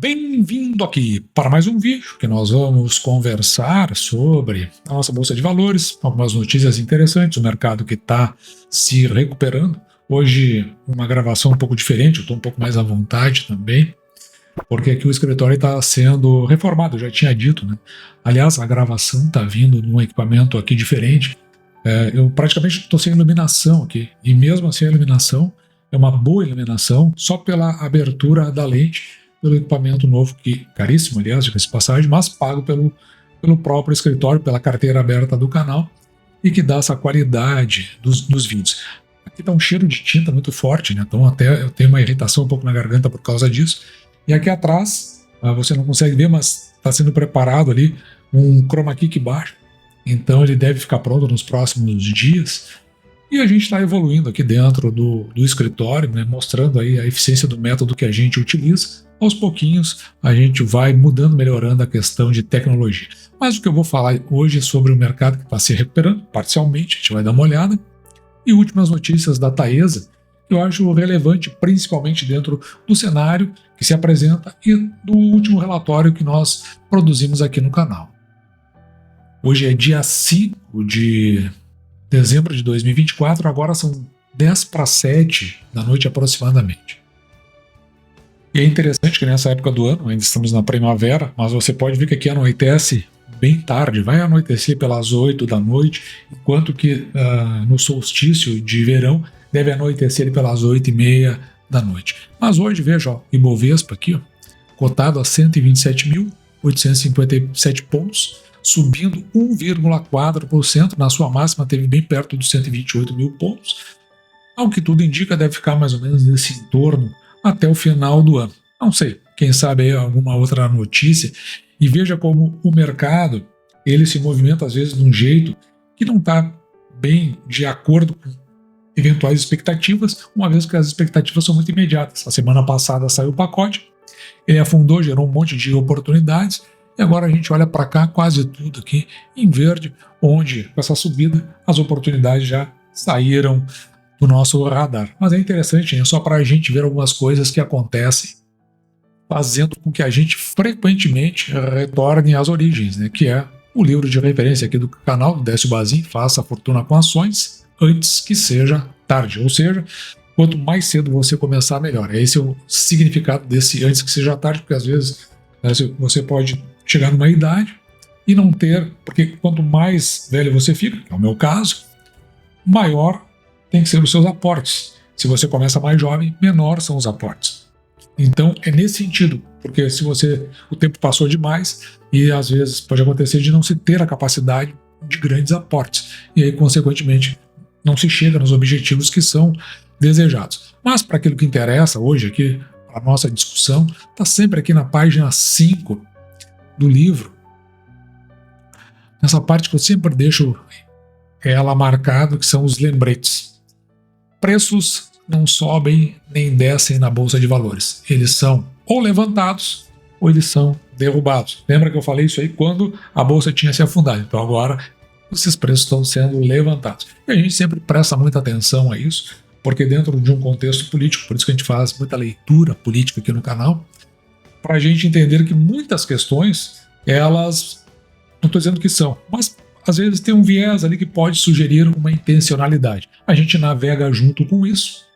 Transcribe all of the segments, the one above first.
Bem-vindo aqui para mais um vídeo que nós vamos conversar sobre a nossa Bolsa de Valores, algumas notícias interessantes, o mercado que está se recuperando. Hoje uma gravação um pouco diferente, eu estou um pouco mais à vontade também, porque aqui o escritório está sendo reformado, eu já tinha dito, né? Aliás, a gravação está vindo num equipamento aqui diferente. Eu praticamente estou sem iluminação aqui, e mesmo assim a iluminação é uma boa iluminação, só pela abertura da lente, pelo equipamento novo, que caríssimo, aliás, diga-se de passagem, mas pago pelo próprio escritório, pela carteira aberta do canal, e que dá essa qualidade dos vídeos. Aqui está um cheiro de tinta muito forte, né? Então até eu tenho uma irritação um pouco na garganta por causa disso. E aqui atrás, você não consegue ver, mas está sendo preparado ali um chroma key baixo, então ele deve ficar pronto nos próximos dias. E a gente está evoluindo aqui dentro do escritório, né, mostrando aí a eficiência do método que a gente utiliza. Aos pouquinhos a gente vai mudando, melhorando a questão de tecnologia. Mas o que eu vou falar hoje é sobre o mercado que está se recuperando parcialmente, a gente vai dar uma olhada. E últimas notícias da Taesa, que eu acho relevante, principalmente dentro do cenário que se apresenta e do último relatório que nós produzimos aqui no canal. Hoje é dia 5 de dezembro de 2024, agora são 10 para 7 da noite aproximadamente. E é interessante que nessa época do ano, ainda estamos na primavera, mas você pode ver que aqui anoitece bem tarde, vai anoitecer pelas 8 da noite, enquanto que no solstício de verão deve anoitecer pelas 8h30 da noite. Mas hoje, veja, ó, Ibovespa aqui, ó, cotado a 127.857 pontos, subindo 1,4%, na sua máxima teve bem perto dos 128 mil pontos. Ao que tudo indica, deve ficar mais ou menos nesse entorno até o final do ano. Não sei, quem sabe aí alguma outra notícia. E veja como o mercado ele se movimenta às vezes de um jeito que não está bem de acordo com eventuais expectativas, uma vez que as expectativas são muito imediatas. A semana passada saiu o pacote, ele afundou, gerou um monte de oportunidades, e agora a gente olha para cá, quase tudo aqui em verde, onde com essa subida as oportunidades já saíram do nosso radar. Mas é interessante, hein? Só para a gente ver algumas coisas que acontecem, fazendo com que a gente frequentemente retorne às origens, né? Que é o livro de referência aqui do canal, do Décio Bazin, Faça a Fortuna com Ações, antes que seja tarde. Ou seja, quanto mais cedo você começar, melhor. Esse é o significado desse antes que seja tarde, porque às vezes você pode chegar numa idade e não ter, porque quanto mais velho você fica, que é o meu caso, maior tem que ser os seus aportes. Se você começa mais jovem, menor são os aportes. Então é nesse sentido, porque se o tempo passou demais e às vezes pode acontecer de não se ter a capacidade de grandes aportes e aí consequentemente não se chega nos objetivos que são desejados. Mas para aquilo que interessa hoje aqui, a nossa discussão, está sempre aqui na página 5 do livro, nessa parte que eu sempre deixo ela marcado, que são os lembretes. Preços não sobem nem descem na Bolsa de Valores. Eles são ou levantados ou eles são derrubados. Lembra que eu falei isso aí quando a Bolsa tinha se afundado? Então agora esses preços estão sendo levantados. E a gente sempre presta muita atenção a isso, porque dentro de um contexto político, por isso que a gente faz muita leitura política aqui no canal, para a gente entender que muitas questões, elas, não estou dizendo que são, mas às vezes tem um viés ali que pode sugerir uma intencionalidade. A gente navega junto com isso,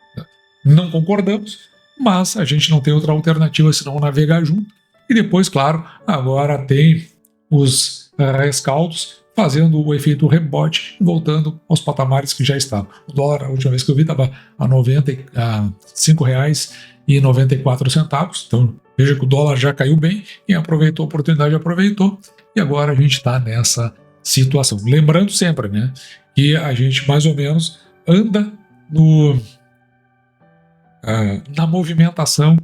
não concordamos, mas a gente não tem outra alternativa senão navegar junto. E depois, claro, agora tem os rescaldos fazendo o efeito rebote e voltando aos patamares que já estavam. O dólar, a última vez que eu vi, estava a R$ 5,94. Então, veja que o dólar já caiu bem, quem aproveitou a oportunidade aproveitou, e agora a gente está nessa situação. Lembrando sempre, né, que a gente mais ou menos anda na movimentação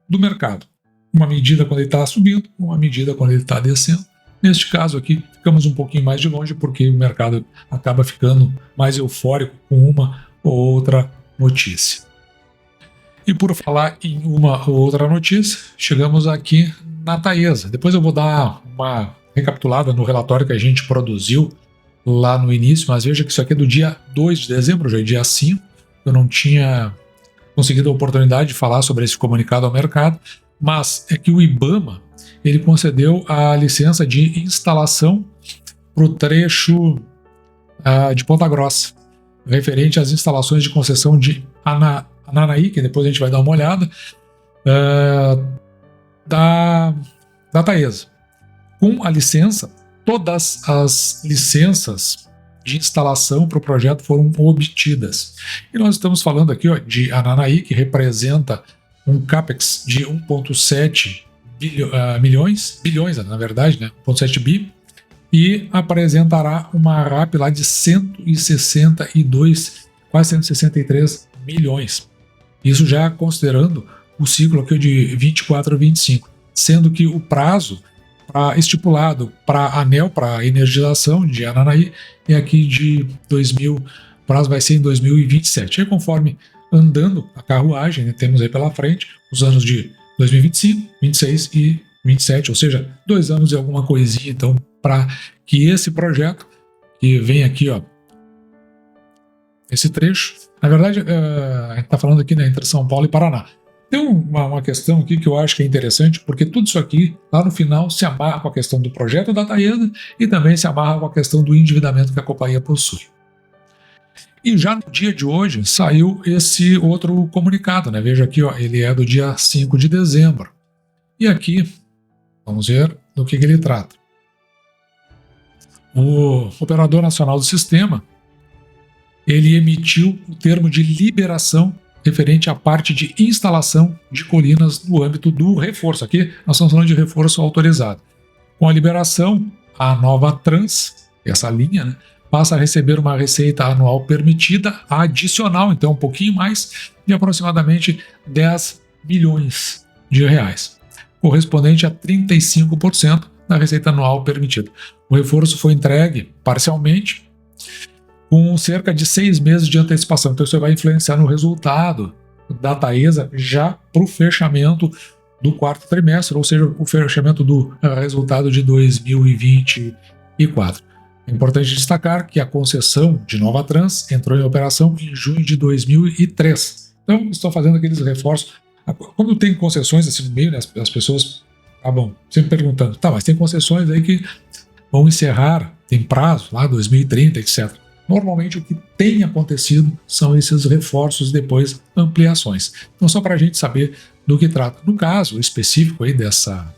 do mercado. Uma medida quando ele está subindo, uma medida quando ele está descendo. Neste caso aqui, ficamos um pouquinho mais de longe, porque o mercado acaba ficando mais eufórico com uma ou outra notícia. E por falar em uma ou outra notícia, chegamos aqui na Taesa. Depois eu vou dar uma recapitulada no relatório que a gente produziu lá no início, mas veja que isso aqui é do dia 2 de dezembro, já é dia 5. Eu não tinha conseguido a oportunidade de falar sobre esse comunicado ao mercado, mas é que o IBAMA ele concedeu a licença de instalação para o trecho de Ponta Grossa, referente às instalações de concessão de Ananaí, que depois a gente vai dar uma olhada, da Taesa. Com a licença, todas as licenças de instalação para o projeto foram obtidas. E nós estamos falando aqui de Ananaí, que representa um CAPEX de 1,7 bilhões, na verdade, né? 1,7 bi, e apresentará uma RAP lá de 162, quase 163 milhões. Isso já considerando o ciclo aqui de 24 a 25, sendo que o prazo estipulado para a ANEEL, para a energização de Ananaí, é aqui de o prazo vai ser em 2027. E conforme andando a carruagem, né, temos aí pela frente os anos de 2025, 26 e 27, ou seja, 2 anos e alguma coisinha, então, para que esse projeto, que vem aqui, esse trecho, na verdade, a gente está falando aqui, né, entre São Paulo e Paraná. Tem uma questão aqui que eu acho que é interessante, porque tudo isso aqui, lá no final, se amarra com a questão do projeto da Taesa e também se amarra com a questão do endividamento que a companhia possui. E já no dia de hoje saiu esse outro comunicado, né? Veja aqui, ele é do dia 5 de dezembro. E aqui, vamos ver do que ele trata. O Operador Nacional do Sistema, ele emitiu o termo de liberação referente à parte de instalação de colinas no âmbito do reforço. Aqui nós estamos falando de reforço autorizado. Com a liberação, a nova Trans, essa linha, né, passa a receber uma receita anual permitida adicional, então um pouquinho mais, de aproximadamente 10 milhões de reais, correspondente a 35% da receita anual permitida. O reforço foi entregue parcialmente, com cerca de 6 meses de antecipação. Então isso vai influenciar no resultado da Taesa já para o fechamento do quarto trimestre, ou seja, o fechamento do resultado de 2024. É importante destacar que a concessão de Nova Trans entrou em operação em junho de 2003. Então estão fazendo aqueles reforços. Quando tem concessões assim no meio, né, as pessoas acabam sempre perguntando, tá, mas tem concessões aí que vão encerrar, tem prazo lá, 2030, etc. Normalmente o que tem acontecido são esses reforços e depois ampliações. Então só para a gente saber do que trata. No caso específico aí dessa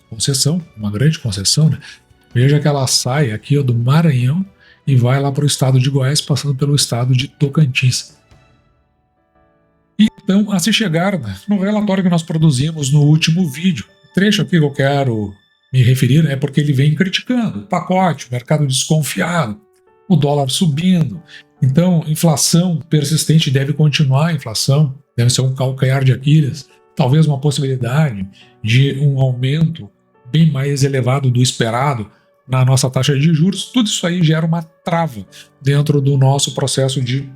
concessão, uma grande concessão, né? Veja que ela sai aqui do Maranhão e vai lá para o estado de Goiás, passando pelo estado de Tocantins. Então, a se chegar, né, no relatório que nós produzimos no último vídeo, o trecho aqui que eu quero me referir é porque ele vem criticando o pacote, o mercado desconfiado, o dólar subindo. Então, inflação persistente deve continuar, a inflação deve ser um calcanhar de Aquiles, talvez uma possibilidade de um aumento bem mais elevado do esperado na nossa taxa de juros. Tudo isso aí gera uma trava dentro do nosso processo de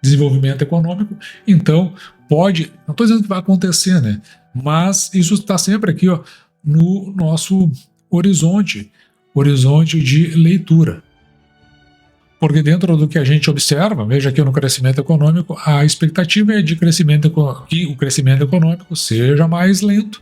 desenvolvimento econômico. Então, pode, não estou dizendo que vai acontecer, né? Mas isso está sempre aqui, no nosso horizonte de leitura. Porque dentro do que a gente observa, veja aqui no crescimento econômico, a expectativa é de que o crescimento econômico seja mais lento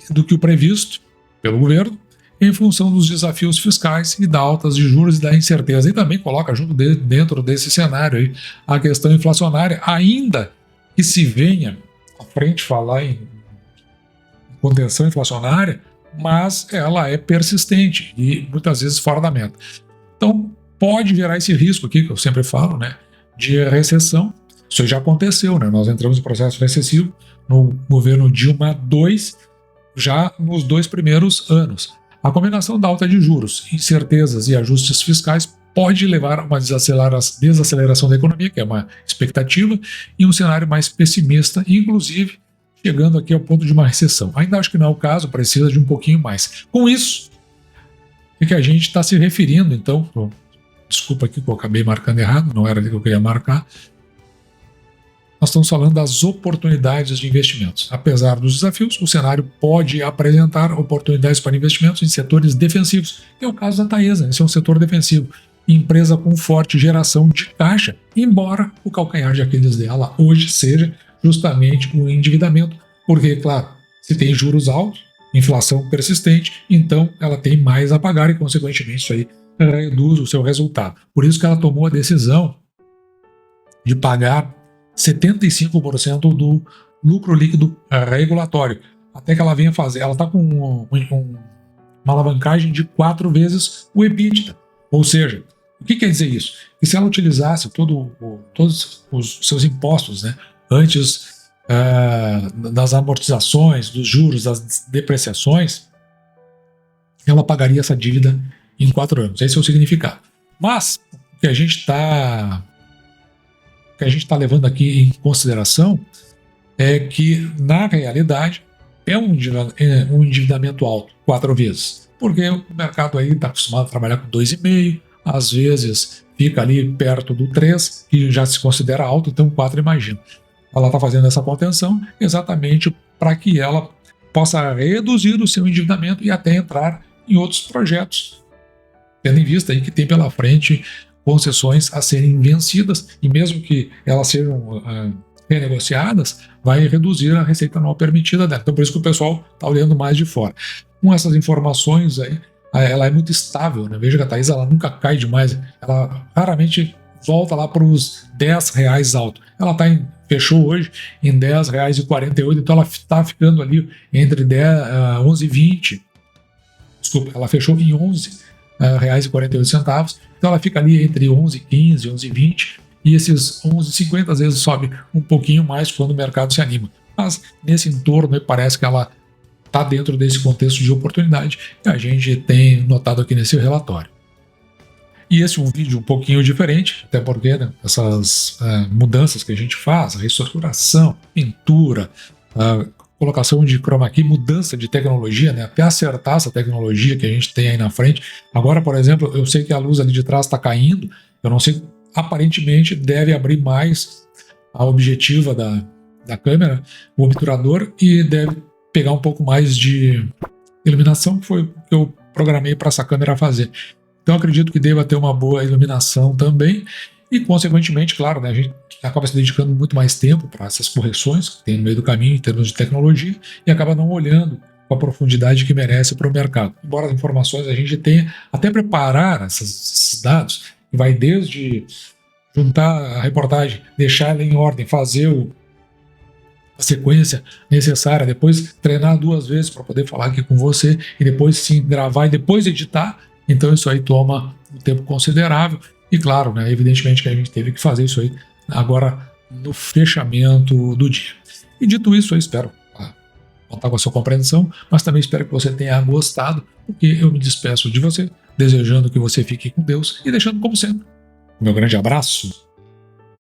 do que o previsto pelo governo, em função dos desafios fiscais e da altas de juros e da incerteza. E também coloca junto dentro desse cenário aí a questão inflacionária, ainda que se venha à frente falar em contenção inflacionária, mas ela é persistente e muitas vezes fora da meta. Então, pode gerar esse risco aqui, que eu sempre falo, né, de recessão. Isso já aconteceu, né? Nós entramos em processo recessivo no governo Dilma II, já nos 2 primeiros anos. A combinação da alta de juros, incertezas e ajustes fiscais pode levar a uma desaceleração da economia, que é uma expectativa, e um cenário mais pessimista, inclusive chegando aqui ao ponto de uma recessão. Ainda acho que não é o caso, precisa de um pouquinho mais. Com isso, é que a gente está se referindo, então, desculpa aqui que eu acabei marcando errado, não era ali que eu queria marcar. Nós estamos falando das oportunidades de investimentos. Apesar dos desafios, o cenário pode apresentar oportunidades para investimentos em setores defensivos, que é o caso da Taesa. Esse é um setor defensivo, empresa com forte geração de caixa, embora o calcanhar de Aquiles dela hoje seja justamente o endividamento, porque, claro, Se tem juros altos, inflação persistente, então ela tem mais a pagar e, consequentemente, isso aí reduz o seu resultado. Por isso que ela tomou a decisão de pagar 75% do lucro líquido regulatório, até que ela venha fazer. Ela está com uma alavancagem de 4 vezes o EBITDA. Ou seja, o que quer dizer isso? Que se ela utilizasse todos os seus impostos, né, antes das amortizações, dos juros, das depreciações, ela pagaria essa dívida em 4 anos. Esse é o significado. Mas o que a gente está levando aqui em consideração é que, na realidade, é um endividamento alto, 4 vezes. Porque o mercado aí está acostumado a trabalhar com 2,5, às vezes fica ali perto do 3, que já se considera alto, então 4 imagina. Ela está fazendo essa contenção exatamente para que ela possa reduzir o seu endividamento e até entrar em outros projetos, tendo em vista aí que tem pela frente concessões a serem vencidas, e mesmo que elas sejam renegociadas, vai reduzir a receita anual permitida dela. Então por isso que o pessoal está olhando mais de fora. Com essas informações aí, ela é muito estável, né? Veja que a Thaís, ela nunca cai demais, ela raramente volta lá para os R$10 alto. Ela fechou hoje em R$10,48, então ela está ficando ali entre 11,20. Desculpa, ela fechou em R$11,48, então ela fica ali entre 11,15, 11,20, e esses 11,50 às vezes sobe um pouquinho mais quando o mercado se anima. Mas nesse entorno parece que ela está dentro desse contexto de oportunidade que a gente tem notado aqui nesse relatório. E esse é um vídeo um pouquinho diferente, até porque, né, essas mudanças que a gente faz, a reestruturação, pintura, colocação de chroma key, mudança de tecnologia, né, até acertar essa tecnologia que a gente tem aí na frente. Agora, por exemplo, eu sei que a luz ali de trás está caindo, eu não sei, aparentemente deve abrir mais a objetiva da câmera, o obturador, e deve pegar um pouco mais de iluminação, que foi o que eu programei para essa câmera fazer. Então acredito que deva ter uma boa iluminação também e, consequentemente, claro, né, a gente acaba se dedicando muito mais tempo para essas correções que tem no meio do caminho em termos de tecnologia e acaba não olhando com a profundidade que merece para o mercado. Embora as informações a gente tenha, até preparar esses dados, que vai desde juntar a reportagem, deixar ela em ordem, fazer a sequência necessária, depois treinar 2 vezes para poder falar aqui com você e depois sim gravar e depois editar. Então isso aí toma um tempo considerável e, claro, né, evidentemente que a gente teve que fazer isso aí agora no fechamento do dia. E dito isso, eu espero contar com a sua compreensão, mas também espero que você tenha gostado, porque eu me despeço de você, desejando que você fique com Deus e deixando, como sempre, o meu grande abraço.